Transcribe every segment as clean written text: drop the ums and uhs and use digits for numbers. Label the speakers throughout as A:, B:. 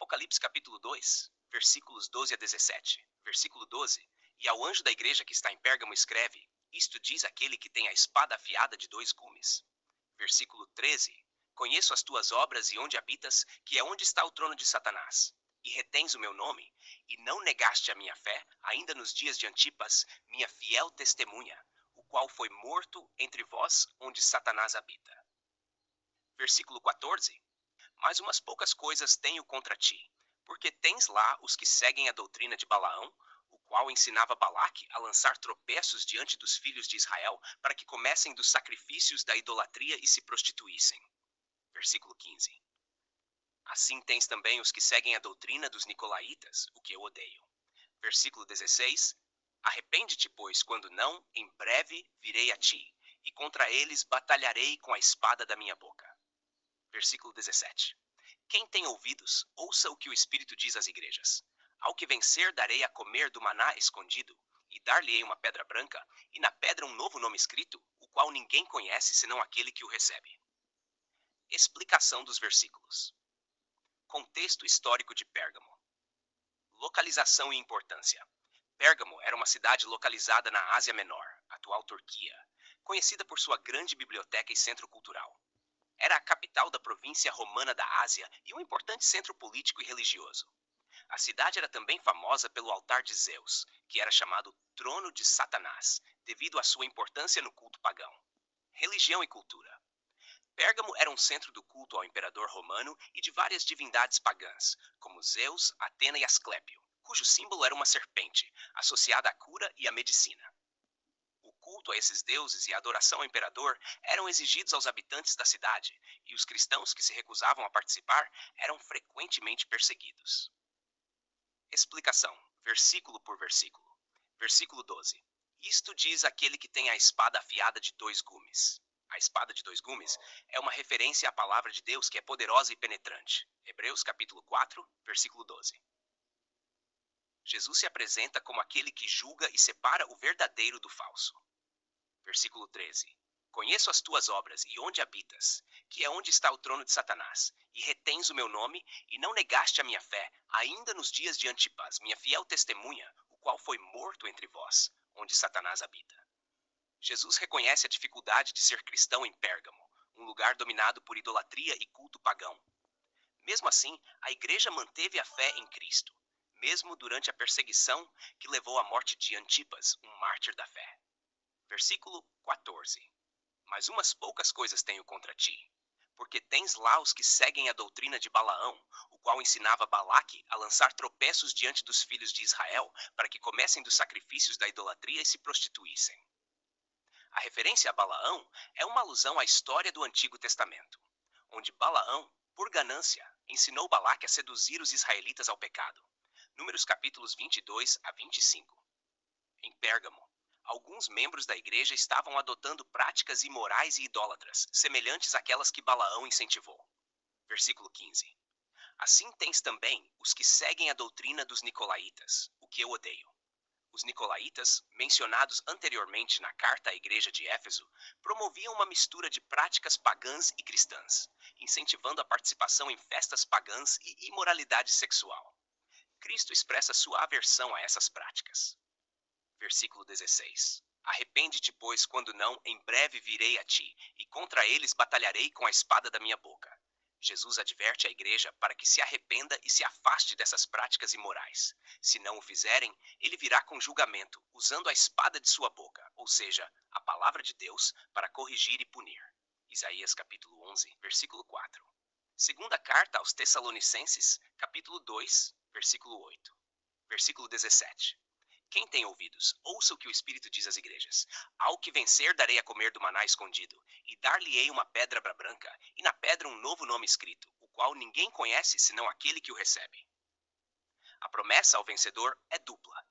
A: Apocalipse capítulo 2, versículos 12 a 17. Versículo 12. E ao anjo da igreja que está em Pérgamo escreve: Isto diz aquele que tem a espada afiada de dois gumes. Versículo 13. Conheço as tuas obras e onde habitas, que é onde está o trono de Satanás. E retens o meu nome, e não negaste a minha fé, ainda nos dias de Antipas, minha fiel testemunha, o qual foi morto entre vós, onde Satanás habita. Versículo 14. Mas umas poucas coisas tenho contra ti, porque tens lá os que seguem a doutrina de Balaão, o qual ensinava Balaque a lançar tropeços diante dos filhos de Israel, para que comessem dos sacrifícios da idolatria e se prostituíssem. Versículo 15. Assim tens também os que seguem a doutrina dos nicolaítas, o que eu odeio. Versículo 16. Arrepende-te, pois, quando não, em breve virei a ti, e contra eles batalharei com a espada da minha boca. Versículo 17. Quem tem ouvidos, ouça o que o Espírito diz às igrejas. Ao que vencer, darei a comer do maná escondido, e dar-lhe-ei uma pedra branca, e na pedra um novo nome escrito, o qual ninguém conhece senão aquele que o recebe. Explicação dos versículos. Contexto histórico de Pérgamo. Localização e importância. Pérgamo era uma cidade localizada na Ásia Menor, atual Turquia, conhecida por sua grande biblioteca e centro cultural. Era a capital da província romana da Ásia e um importante centro político e religioso. A cidade era também famosa pelo altar de Zeus, que era chamado Trono de Satanás, devido à sua importância no culto pagão. Religião e cultura. Pérgamo era um centro do culto ao imperador romano e de várias divindades pagãs, como Zeus, Atena e Asclépio, cujo símbolo era uma serpente, associada à cura e à medicina. O culto a esses deuses e a adoração ao imperador eram exigidos aos habitantes da cidade, e os cristãos que se recusavam a participar eram frequentemente perseguidos. Explicação, versículo por versículo. Versículo 12. Isto diz aquele que tem a espada afiada de dois gumes. A espada de dois gumes é uma referência à palavra de Deus que é poderosa e penetrante. Hebreus capítulo 4, versículo 12. Jesus se apresenta como aquele que julga e separa o verdadeiro do falso. Versículo 13. Conheço as tuas obras e onde habitas, que é onde está o trono de Satanás, e retens o meu nome, e não negaste a minha fé, ainda nos dias de Antipas, minha fiel testemunha, o qual foi morto entre vós, onde Satanás habita. Jesus reconhece a dificuldade de ser cristão em Pérgamo, um lugar dominado por idolatria e culto pagão. Mesmo assim, a igreja manteve a fé em Cristo, mesmo durante a perseguição que levou à morte de Antipas, um mártir da fé. Versículo 14. Mas umas poucas coisas tenho contra ti, porque tens lá os que seguem a doutrina de Balaão, o qual ensinava Balaque a lançar tropeços diante dos filhos de Israel, para que comessem dos sacrifícios da idolatria e se prostituíssem. A referência a Balaão é uma alusão à história do Antigo Testamento, onde Balaão, por ganância, ensinou Balaque a seduzir os israelitas ao pecado. Números capítulos 22 a 25. Em Pérgamo, alguns membros da igreja estavam adotando práticas imorais e idólatras, semelhantes àquelas que Balaão incentivou. Versículo 15. Assim tens também os que seguem a doutrina dos nicolaítas, o que eu odeio. Os nicolaítas, mencionados anteriormente na carta à igreja de Éfeso, promoviam uma mistura de práticas pagãs e cristãs, incentivando a participação em festas pagãs e imoralidade sexual. Cristo expressa sua aversão a essas práticas. Versículo 16. Arrepende-te, pois, quando não, em breve virei a ti, e contra eles batalharei com a espada da minha boca. Jesus adverte a igreja para que se arrependa e se afaste dessas práticas imorais. Se não o fizerem, ele virá com julgamento, usando a espada de sua boca, ou seja, a palavra de Deus, para corrigir e punir. Isaías capítulo 11, versículo 4. Segunda carta aos Tessalonicenses, capítulo 2, versículo 8. Versículo 17. Quem tem ouvidos, ouça o que o Espírito diz às igrejas. Ao que vencer, darei a comer do maná escondido, e dar-lhe-ei uma pedra branca, e na pedra um novo nome escrito, o qual ninguém conhece senão aquele que o recebe. A promessa ao vencedor é dupla.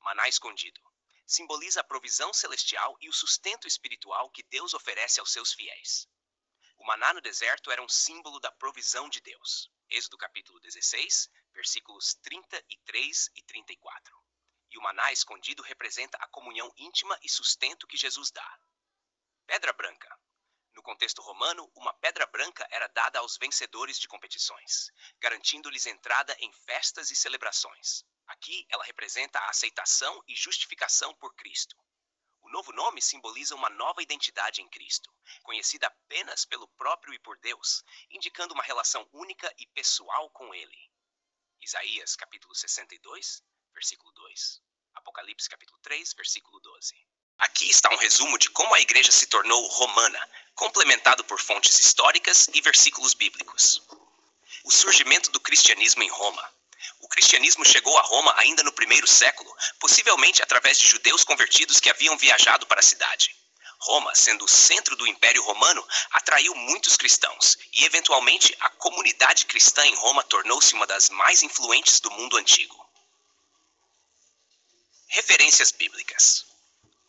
A: Maná escondido simboliza a provisão celestial e o sustento espiritual que Deus oferece aos seus fiéis. O maná no deserto era um símbolo da provisão de Deus. Êxodo capítulo 16, versículos 33 e 34. E o maná escondido representa a comunhão íntima e sustento que Jesus dá. Pedra branca. No contexto romano, uma pedra branca era dada aos vencedores de competições, garantindo-lhes entrada em festas e celebrações. Aqui, ela representa a aceitação e justificação por Cristo. O novo nome simboliza uma nova identidade em Cristo, conhecida apenas pelo próprio e por Deus, indicando uma relação única e pessoal com Ele. Isaías, capítulo 62, versículo 2. Apocalipse, capítulo 3, versículo 12. Aqui está um resumo de como a igreja se tornou romana, complementado por fontes históricas e versículos bíblicos. O surgimento do cristianismo em Roma. O cristianismo chegou a Roma ainda no primeiro século, possivelmente através de judeus convertidos que haviam viajado para a cidade. Roma, sendo o centro do Império Romano, atraiu muitos cristãos e, eventualmente, a comunidade cristã em Roma tornou-se uma das mais influentes do mundo antigo. Referências bíblicas.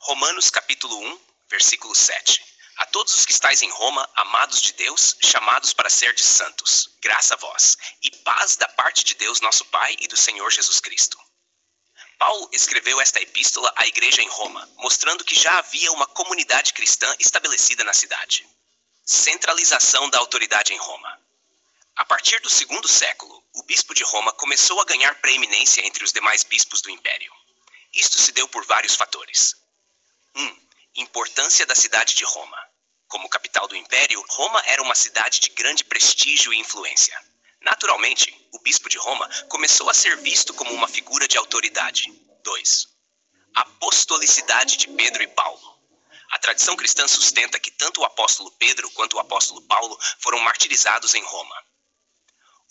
A: Romanos capítulo 1, versículo 7. A todos os que estáis em Roma, amados de Deus, chamados para serdes santos, graça a vós, e paz da parte de Deus nosso Pai e do Senhor Jesus Cristo. Paulo escreveu esta epístola à igreja em Roma, mostrando que já havia uma comunidade cristã estabelecida na cidade. Centralização da autoridade em Roma. A partir do segundo século, o bispo de Roma começou a ganhar preeminência entre os demais bispos do império. Isto se deu por vários fatores. 1. Importância da cidade de Roma. Como capital do império, Roma era uma cidade de grande prestígio e influência. Naturalmente, o bispo de Roma começou a ser visto como uma figura de autoridade. 2. Apostolicidade de Pedro e Paulo. A tradição cristã sustenta que tanto o apóstolo Pedro quanto o apóstolo Paulo foram martirizados em Roma.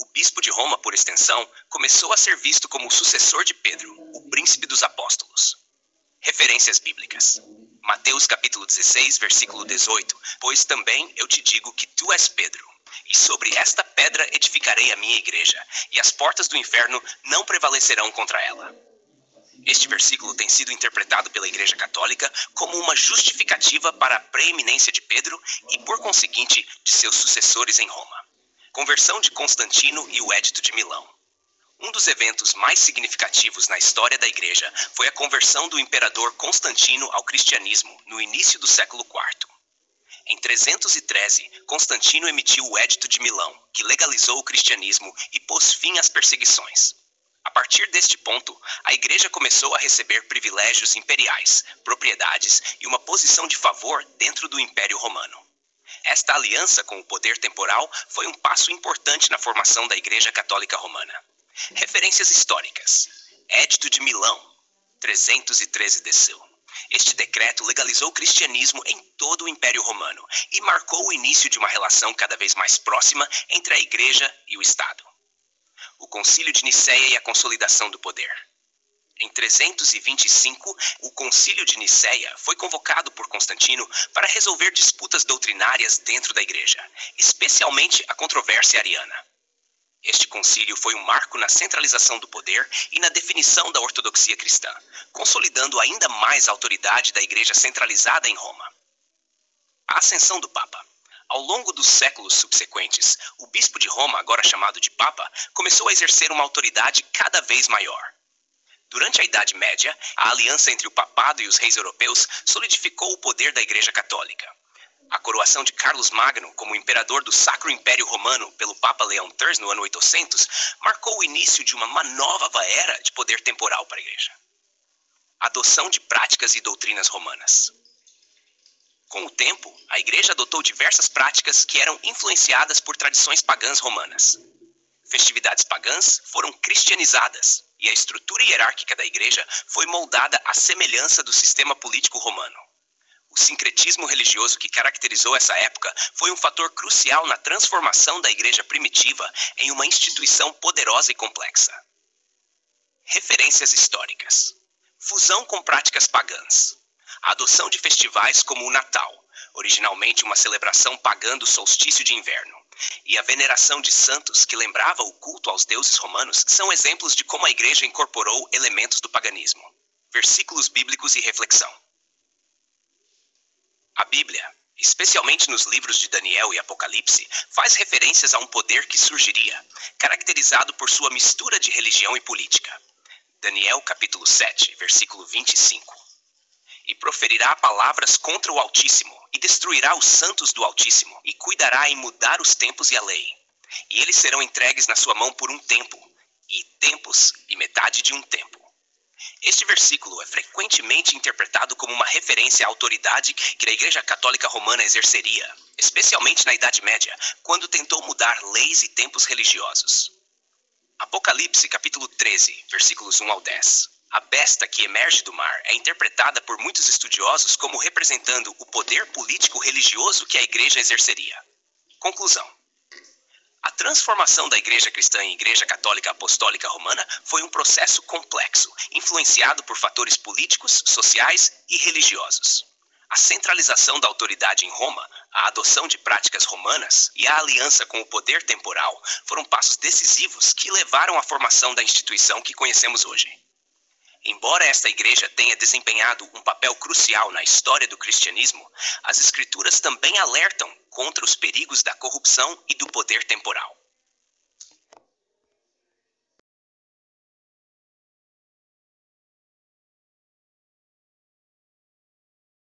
A: O bispo de Roma, por extensão, começou a ser visto como o sucessor de Pedro, o príncipe dos apóstolos. Referências bíblicas. Mateus capítulo 16, versículo 18. Pois também eu te digo que tu és Pedro, e sobre esta pedra edificarei a minha igreja, e as portas do inferno não prevalecerão contra ela. Este versículo tem sido interpretado pela Igreja Católica como uma justificativa para a preeminência de Pedro e, por conseguinte, de seus sucessores em Roma. Conversão de Constantino e o Édito de Milão. Um dos eventos mais significativos na história da Igreja foi a conversão do imperador Constantino ao cristianismo no início do século IV. Em 313, Constantino emitiu o Édito de Milão, que legalizou o cristianismo e pôs fim às perseguições. A partir deste ponto, a Igreja começou a receber privilégios imperiais, propriedades e uma posição de favor dentro do Império Romano. Esta aliança com o poder temporal foi um passo importante na formação da Igreja Católica Romana. Referências históricas. Édito de Milão, 313 DC. Este decreto legalizou o cristianismo em todo o Império Romano e marcou o início de uma relação cada vez mais próxima entre a Igreja e o Estado. O Concílio de Nicéia e a consolidação do poder. Em 325, o Concílio de Nicéia foi convocado por Constantino para resolver disputas doutrinárias dentro da Igreja, especialmente a controvérsia ariana. Este concílio foi um marco na centralização do poder e na definição da ortodoxia cristã, consolidando ainda mais a autoridade da Igreja centralizada em Roma. A ascensão do Papa. Ao longo dos séculos subsequentes, o bispo de Roma, agora chamado de Papa, começou a exercer uma autoridade cada vez maior. Durante a Idade Média, a aliança entre o papado e os reis europeus solidificou o poder da Igreja Católica. A coroação de Carlos Magno como imperador do Sacro Império Romano pelo Papa Leão III no ano 800 marcou o início de uma nova era de poder temporal para a Igreja. Adoção de práticas e doutrinas romanas. Com o tempo, a Igreja adotou diversas práticas que eram influenciadas por tradições pagãs romanas. Festividades pagãs foram cristianizadas e a estrutura hierárquica da Igreja foi moldada à semelhança do sistema político romano. O sincretismo religioso que caracterizou essa época foi um fator crucial na transformação da Igreja primitiva em uma instituição poderosa e complexa. Referências históricas. Fusão com práticas pagãs. A adoção de festivais como o Natal, originalmente uma celebração pagã do solstício de inverno, e a veneração de santos que lembrava o culto aos deuses romanos são exemplos de como a Igreja incorporou elementos do paganismo. Versículos bíblicos e reflexão. A Bíblia, especialmente nos livros de Daniel e Apocalipse, faz referências a um poder que surgiria, caracterizado por sua mistura de religião e política. Daniel capítulo 7, versículo 25. e proferirá palavras contra o Altíssimo, e destruirá os santos do Altíssimo, e cuidará em mudar os tempos e a lei. E eles serão entregues na sua mão por um tempo, e tempos e metade de um tempo. Este versículo é frequentemente interpretado como uma referência à autoridade que a Igreja Católica Romana exerceria, especialmente na Idade Média, quando tentou mudar leis e tempos religiosos. Apocalipse capítulo 13, versículos 1 ao 10. A besta que emerge do mar é interpretada por muitos estudiosos como representando o poder político-religioso que a Igreja exerceria. Conclusão. A transformação da Igreja Cristã em Igreja Católica Apostólica Romana foi um processo complexo, influenciado por fatores políticos, sociais e religiosos. A centralização da autoridade em Roma, a adoção de práticas romanas e a aliança com o poder temporal foram passos decisivos que levaram à formação da instituição que conhecemos hoje. Embora esta igreja tenha desempenhado um papel crucial na história do cristianismo, as Escrituras também alertam contra os perigos da corrupção e do poder temporal.